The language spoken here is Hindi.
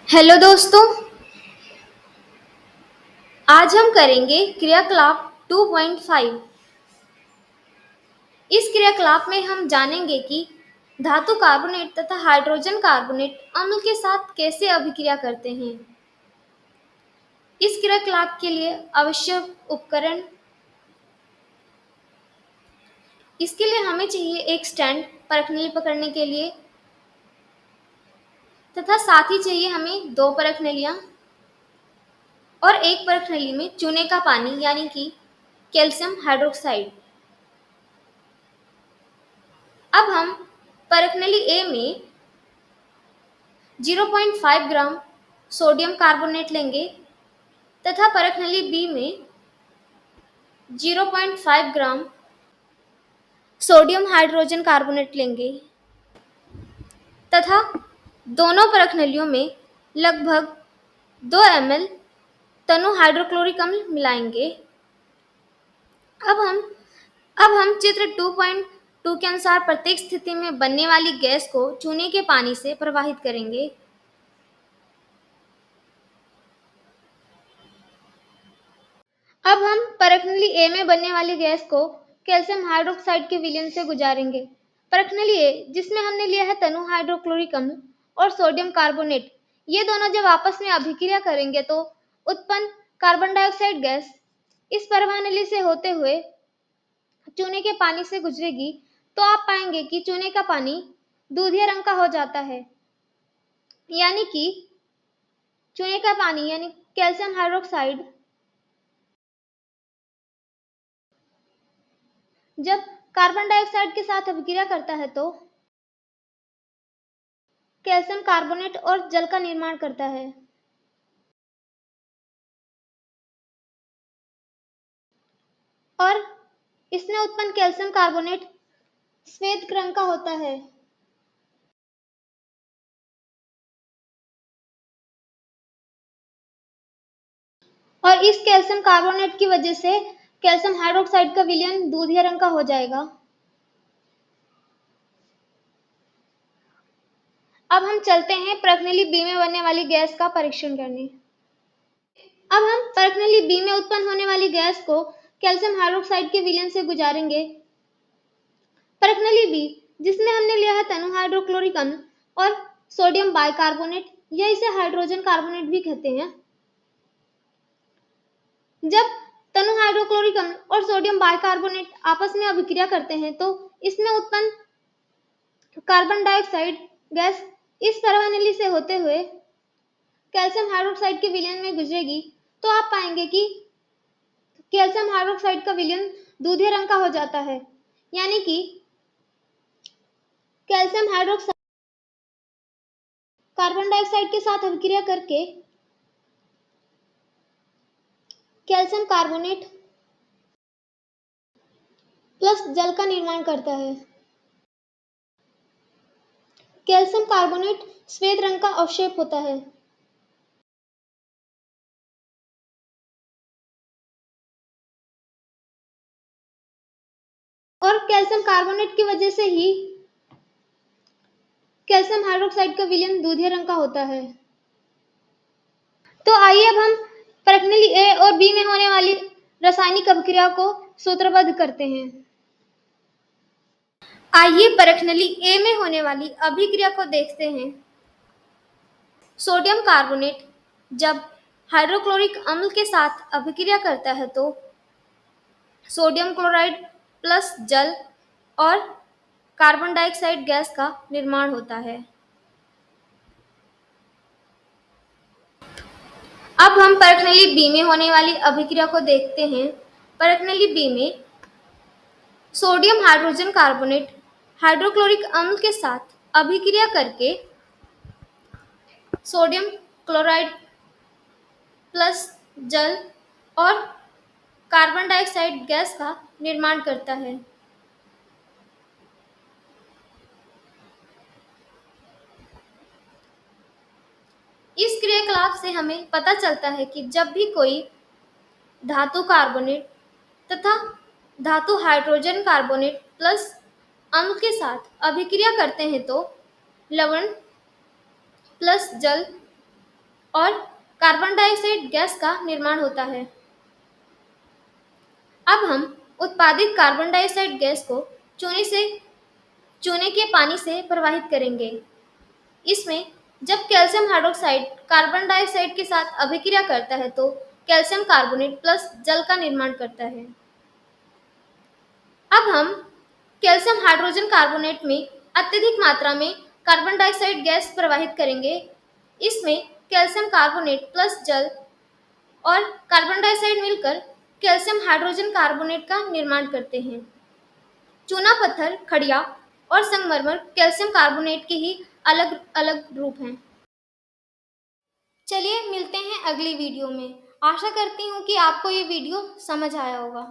हेलो दोस्तों। आज हम करेंगे क्रियाकलाप 2.5। इस क्रियाकलाप में हम जानेंगे कि धातु कार्बोनेट तथा हाइड्रोजन कार्बोनेट अम्ल के साथ कैसे अभिक्रिया करते हैं। इस क्रियाकलाप के लिए आवश्यक उपकरण, इसके लिए हमें चाहिए एक स्टैंड परखनली पकड़ने के लिए तथा साथ ही चाहिए हमें दो परखनलियां और एक परखनली में चूने का पानी यानी कि कैल्शियम हाइड्रोक्साइड। अब हम परखनली ए में 0.5 ग्राम सोडियम कार्बोनेट लेंगे तथा परखनली बी में 0.5 ग्राम सोडियम हाइड्रोजन कार्बोनेट लेंगे तथा दोनों परखनलियों में लगभग 2 ml तनु हाइड्रोक्लोरिक अम्ल मिलाएंगे। अब हम चित्र 2.2 के अनुसार प्रत्येक स्थिति में बनने वाली गैस को चूने के पानी से प्रवाहित करेंगे। अब हम परखनली ए में बनने वाली गैस को कैल्शियम हाइड्रोक्साइड के विलयन से गुजारेंगे। परखनली ए जिसमें हमने लिया है तनु हाइड्रोक्लोरिक अम्ल और सोडियम कार्बोनेट, ये दोनों जब आपस में अभिक्रिया करेंगे तो उत्पन्न कार्बन डाइऑक्साइड गैस इस परवानली से होते हुए चूने के पानी से गुजरेगी तो आप पाएंगे कि चूने का पानी दूधिया रंग का हो जाता है, यानी कि चूने का पानी यानी कैल्शियम हाइड्रोक्साइड जब कार्बन डाइऑक्साइड के साथ अभिक्रिया करता है तो कैल्शियम कार्बोनेट और जल का निर्माण करता है। और इसमें उत्पन्न कैल्शियम कार्बोनेट श्वेत रंग का होता है। और इस कैल्शियम कार्बोनेट की वजह से कैल्शियम हाइड्रोक्साइड का विलयन दूधिया रंग का हो जाएगा। अब हम चलते हैं परखनली बी में बनने वाली गैस का परीक्षण करने। अब हम परखनली बी में उत्पन्न होने वाली गैस को कैल्शियम हाइड्रोक्साइड के विलयन से गुजारेंगे। परखनली बी जिसमें हमने लिया है तनु हाइड्रोक्लोरिक अम्ल और सोडियम बाइकार्बोनेट या इसे हाइड्रोजन कार्बोनेट भी कहते हैं। जब तनु हाइड्रोक्लोरिक अम्ल और सोडियम बाइकार्बोनेट आपस में अभिक्रिया करते हैं तो इसमें उत्पन्न कार्बन डाइऑक्साइड गैस इस परवानली से होते हुए कैल्शियम हाइड्रोक्साइड के विलयन में गुजरेगी तो आप पाएंगे कि कैल्शियम हाइड्रोक्साइड का विलयन दूधिया रंग का हो जाता है, यानी कि कैल्शियम हाइड्रोक्साइड कार्बन डाइऑक्साइड के साथ अभिक्रिया करके कैल्शियम कार्बोनेट प्लस जल का निर्माण करता है। कैल्शियम कार्बोनेट श्वेत रंग का अवक्षेप होता है। और कैल्शियम कार्बोनेट की वजह से ही कैल्शियम हाइड्रोक्साइड का विलयन दूधिया रंग का होता है। तो आइए अब हम परखनली ए और बी में होने वाली रासायनिक अभिक्रिया को सूत्रबद्ध करते हैं। आइए परखनली ए में होने वाली अभिक्रिया को देखते हैं। सोडियम कार्बोनेट जब हाइड्रोक्लोरिक अम्ल के साथ अभिक्रिया करता है तो सोडियम क्लोराइड प्लस जल और कार्बन डाइऑक्साइड गैस का निर्माण होता है। अब हम परखनली बी में होने वाली अभिक्रिया को देखते हैं। परखनली बी में सोडियम हाइड्रोजन कार्बोनेट हाइड्रोक्लोरिक अम्ल के साथ अभिक्रिया करके सोडियम क्लोराइड प्लस जल और कार्बन डाइऑक्साइड गैस का निर्माण करता है। इस क्रियाकलाप से हमें पता चलता है कि जब भी कोई धातु कार्बोनेट तथा धातु हाइड्रोजन कार्बोनेट प्लस अम्ल के साथ अभिक्रिया करते हैं तो लवण प्लस जल और कार्बन डाइऑक्साइड गैस का निर्माण होता है। अब हम उत्पादित कार्बन डाइऑक्साइड गैस को चूने के पानी से प्रवाहित करेंगे। इसमें जब कैल्शियम हाइड्रोक्साइड कार्बन डाइऑक्साइड के साथ अभिक्रिया करता है तो कैल्शियम कार्बोनेट प्लस जल का निर्माण करता है। अब हम कैल्शियम हाइड्रोजन कार्बोनेट में अत्यधिक मात्रा में कार्बन डाइऑक्साइड गैस प्रवाहित करेंगे। इसमें कैल्शियम कार्बोनेट प्लस जल और कार्बन डाइऑक्साइड मिलकर कैल्शियम हाइड्रोजन कार्बोनेट का निर्माण करते हैं। चूना पत्थर, खड़िया और संगमरमर कैल्शियम कार्बोनेट के ही अलग अलग रूप हैं। चलिए मिलते हैं अगली वीडियो में। आशा करती हूँ कि आपको ये वीडियो समझ आया होगा।